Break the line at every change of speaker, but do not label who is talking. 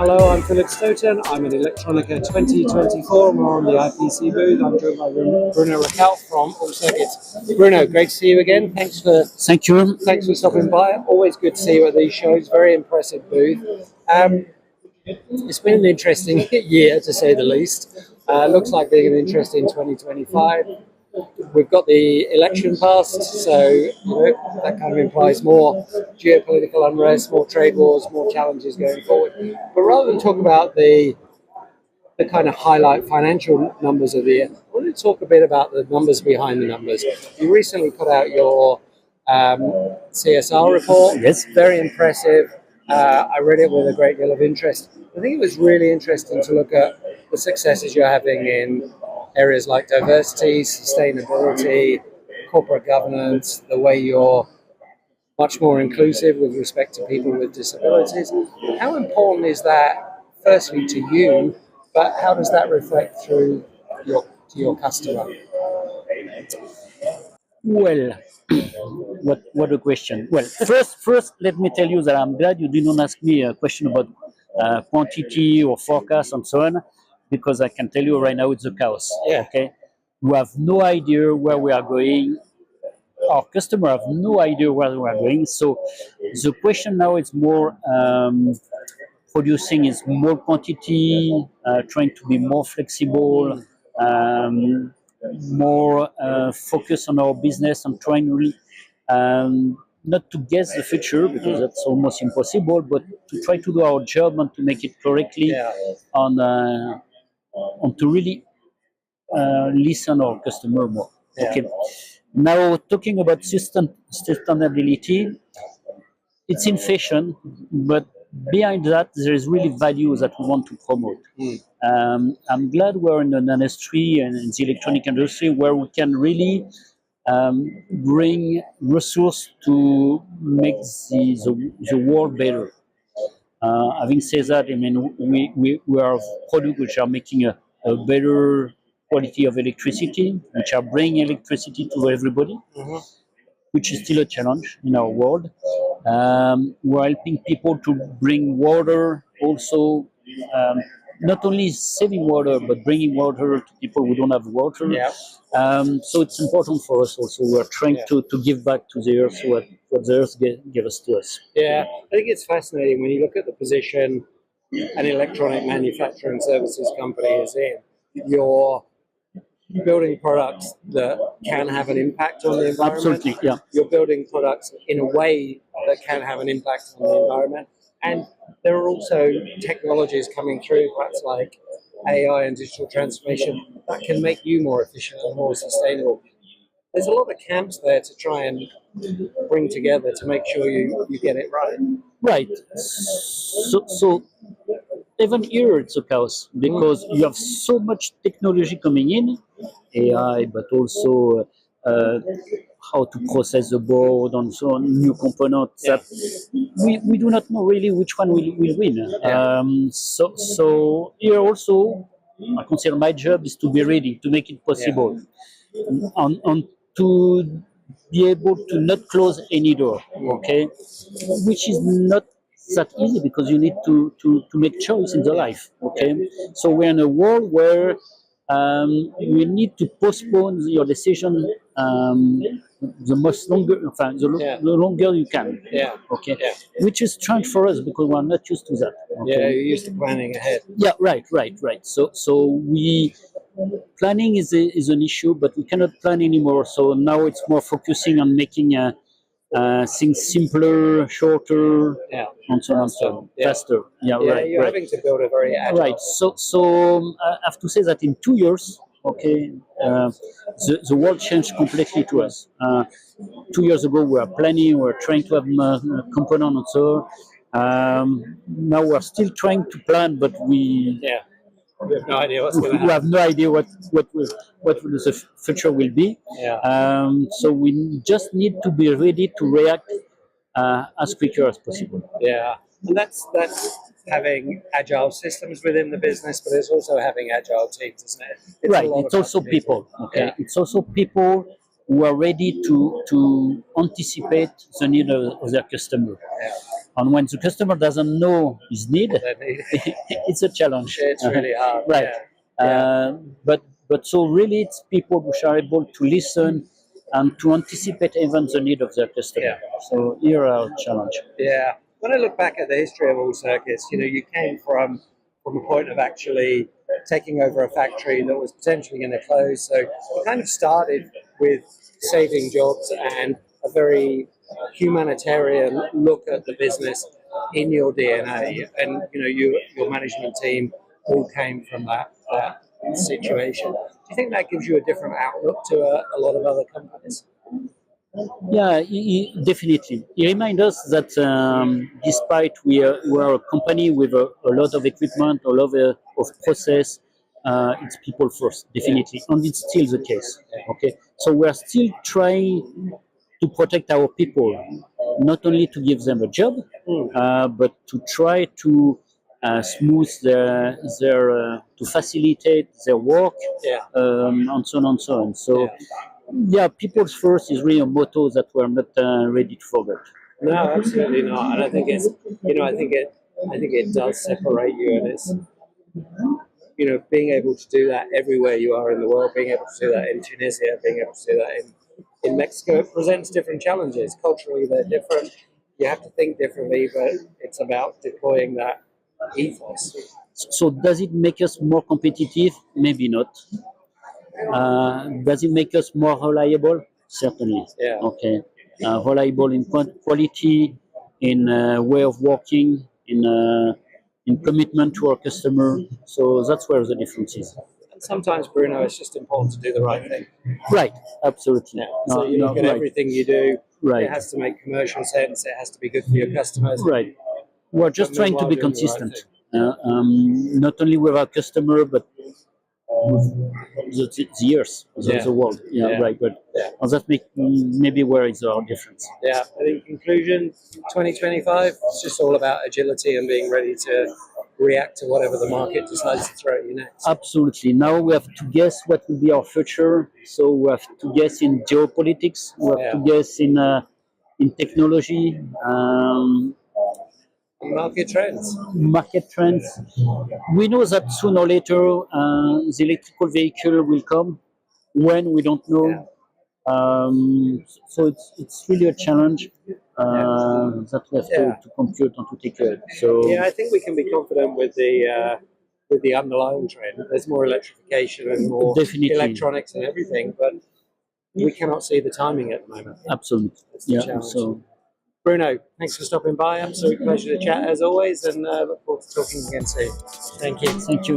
Hello, I'm Philip Stoten. I'm at Electronica 2024. We're on the IPC booth. I'm joined by Bruno Racault from All Circuits. Bruno, great to see you again. Thanks for stopping by. Always good to see you at these shows. Very impressive booth. It's been an interesting year, to say the least. Looks like being an interesting 2025. We've got the election passed, so that kind of implies more geopolitical unrest, more trade wars, more challenges going forward. But rather than talk about the kind of highlight financial numbers of the year, I want to talk a bit about the numbers behind the numbers. You recently put out your CSR report.
Yes.
Very impressive. I read it with a great deal of interest. I think it was really interesting to look at the successes you're having in areas like diversity, sustainability, corporate governance, the way you're much more inclusive with respect to people with disabilities. How important is that, firstly, to you, but how does that reflect through to your customer?
Well, what a question. Well, first, let me tell you that I'm glad you did not ask me a question about quantity or forecast and so on, because I can tell you right now it's a chaos.
Yeah.
Okay, we have no idea where we are going. Our customer have no idea where we are going. So the question now is more producing is more quantity, trying to be more flexible. More focus on our business and trying really not to guess the future because that's almost impossible, but to try to do our job and to make it correctly on to really listen our customer more. Okay. Now talking about sustainability, it's in fashion, but behind that there is really value that we want to promote. I'm glad we're in an industry and in the electronic industry where we can really bring resource to make the world better. Having said that, I mean, we are products which are making a better quality of electricity, which are bringing electricity to everybody, which is still a challenge in our world. We're helping people to bring water also. Not only saving water, but bringing water to people who don't have water.
Yeah.
So it's important for us also. We're trying to give back to the earth what the earth gave us to us.
Yeah, I think it's fascinating when you look at the position an electronic manufacturing services company is in. You're building products that can have an impact on the environment.
Absolutely, yeah.
You're building products in a way that can have an impact on the environment. And there are also technologies coming through, perhaps like AI and digital transformation, that can make you more efficient and more sustainable. There's a lot of camps there to try and bring together to make sure you get it right.
Right. So even here it's a chaos because you have so much technology coming in, AI, but also how to process the board and so on, new components that we do not know really which one will win. So here also, I consider my job is to be ready to make it possible, and to be able to not close any door, okay, which is not that easy because you need to make choice in the life, okay. So we're in a world where you need to postpone your decision the longer you can.
Yeah.
Okay. Yeah. Which is strange for us because we're not used to that. Okay?
Yeah, you're used to planning ahead.
Yeah, right. So we planning is an issue, but we cannot plan anymore. So now it's more focusing on making things simpler, shorter, and so on, faster. Yeah, right.
You're having to build a very agile.
Right. So I have to say that in 2 years, okay, the world changed completely to us. 2 years ago, we were planning, we were trying to have a component and so on. Now we're still trying to plan, but we
have no idea what's going to happen.
We have no idea what the future will be. So we just need to be ready to react as quicker as possible.
Yeah, and that's having agile systems within the business, but it's also having agile teams, isn't it?
It's also people. Okay, it's also people who are ready to anticipate the need of their customer. And when the customer doesn't know his need, it's a challenge.
It's really hard.
Right.
Yeah.
But so really, it's people which are able to listen and to anticipate even the need of their customer.
Yeah.
So here are our challenge.
Yeah. When I look back at the history of all circuits, you came from a point of actually taking over a factory that was potentially going to close. So you kind of started with saving jobs and a very humanitarian look at the business in your DNA, and your management team all came from that situation. Do you think that gives you a different outlook to a lot of other companies?
Yeah, definitely. It reminds us that despite we are a company with a lot of equipment, a lot of process, it's people first, definitely, and it's still the case. Okay, so we are still trying to protect our people, not only to give them a job, but to try to smooth to facilitate their work, and so on and so on. So. Yeah, people's first is really a motto that we're not ready to forget.
No, absolutely not. And I think it's, I think it does separate you, and it's, being able to do that everywhere you are in the world, being able to do that in Tunisia, being able to do that in Mexico, it presents different challenges. Culturally, they're different. You have to think differently, but it's about deploying that ethos.
So does it make us more competitive? Maybe not. Does it make us more reliable? Certainly.
Yeah.
Okay. Reliable in quality, in way of working, in commitment to our customer. So that's where the difference is.
And sometimes, Bruno, it's just important to do the right thing.
Right. Absolutely.
Yeah. So you look at everything you do.
Right.
It has to make commercial sense. It has to be good for your customers.
Right. We're just trying to be consistent, not only with our customer, but the years, the world. Yeah, right. But and that maybe where is our difference.
Yeah. And in conclusion, 2025, it's just all about agility and being ready to react to whatever the market decides to throw at you next.
Absolutely. Now we have to guess what will be our future. So we have to guess in geopolitics. We have to guess in technology.
Market trends.
We know that sooner or later the electrical vehicle will come. When, we don't know. So it's really a challenge that we have to compute and to take care of. So
I think we can be confident with the underlying trend. There's more electrification and more electronics and everything, but we cannot see the timing at the moment.
Absolutely.
So. Bruno, thanks for stopping by. Absolute pleasure to chat as always, and look forward to talking again soon. Thank you.
Thank you.